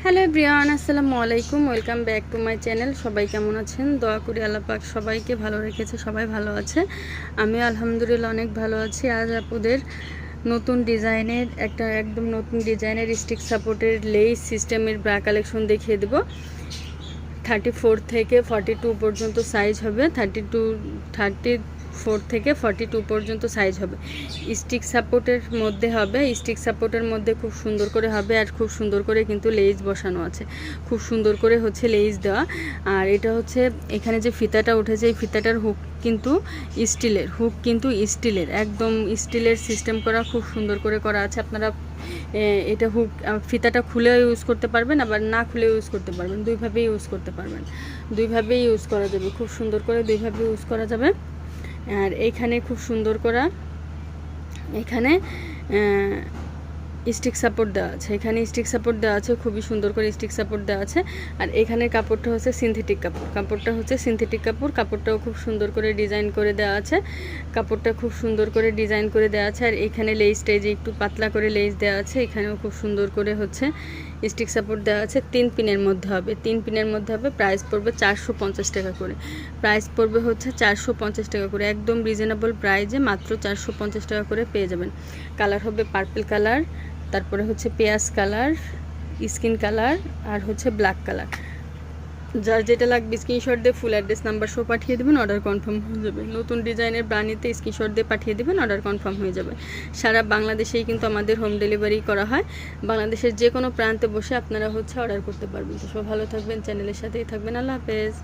Hello everyone, আসসালামু আলাইকুম। Welcome back to my channel. সবাই কেমন আছেন? দোয়া করি আল্লাহ পাক সবাইকে ভালো রেখেছে, সবাই ভালো আছে। আমিও আলহামদুলিল্লাহ অনেক ভালো আছি। আজ আপনাদের নতুন ডিজাইনের একদম নতুন ডিজাইনের স্টিক সাপোর্টের লেস সিস্টেমের ব্রা কালেকশন দেখিয়ে দেবো। 34 থেকে 42 পর্যন্ত সাইজ হবে। 34 থেকে 42 পর্যন্ত সাইজ হবে। স্টিক সাপোর্টের মধ্যে হবে, স্টিক সাপোর্টের মধ্যে খুব সুন্দর করে হবে, আর খুব সুন্দর করে কিন্তু লেস বসানো আছে, খুব সুন্দর করে হচ্ছে লেস দেওয়া। আর এটা হচ্ছে এখানে যে ফিতাটা উঠেছে, এই ফিতাটার হুক কিন্তু স্টিলের একদম স্টিলের সিস্টেম করা, খুব সুন্দর করে করা আছে। আপনারা এটা হুক ফিতাটা খুলেও ইউজ করতে পারবেন, আবার না খুলে ইউজ করতে পারবেন, দুইভাবেই ইউজ করতে পারবেন, দুইভাবেই ইউজ করা যাবে, খুব সুন্দর করে দুইভাবে ইউজ করা যাবে। আর এইখানে খুব সুন্দর করা এখানে স্টিক সাপোর্ট দেওয়া আছে, এখানে স্টিক সাপোর্ট দেওয়া আছে, খুবই সুন্দর করে স্টিক সাপোর্ট দেওয়া আছে। আর এখানে কাপড়টা হচ্ছে সিনথেটিক কাপড়, কাপড়টাও খুব সুন্দর করে ডিজাইন করে দেওয়া আছে, কাপড়টা খুব সুন্দর করে ডিজাইন করে দেওয়া আছে। আর এখানে লেসটা যে একটু পাতলা করে লেস দেওয়া আছে, এখানেও খুব সুন্দর করে হচ্ছে স্টিক সাপোর্ট দেওয়া আছে। 3 পিনের মধ্যে হবে, 3 পিনের মধ্যে হবে। প্রাইস পড়বে 450 টাকা করে, প্রাইস পড়বে হচ্ছে 450 টাকা করে, একদম রিজনেবল প্রাইসে মাত্র 450 টাকা করে পেয়ে যাবেন। কালার হবে পার্পল কালার, তারপরে হচ্ছে পেঁয়াজ কালার, স্কিন কালার, আর হচ্ছে ব্ল্যাক কালার। যার যেটা লাগবে স্ক্রিনশট দিয়ে ফুল অ্যাড্রেস নাম্বার সহ পাঠিয়ে দেবেন, অর্ডার কনফার্ম হয়ে যাবে। নতুন ডিজাইনের ব্রানিতে স্ক্রিনশট দিয়ে পাঠিয়ে দেবেন, অর্ডার কনফার্ম হয়ে যাবে। সারা বাংলাদেশেই কিন্তু আমাদের হোম ডেলিভারি করা হয়, বাংলাদেশের যে কোনো প্রান্তে বসে আপনারা হচ্ছে অর্ডার করতে পারবেন। তো সব ভালো থাকবেন, চ্যানেলের সাথেই থাকবেন। আল্লাহ হাফেজ।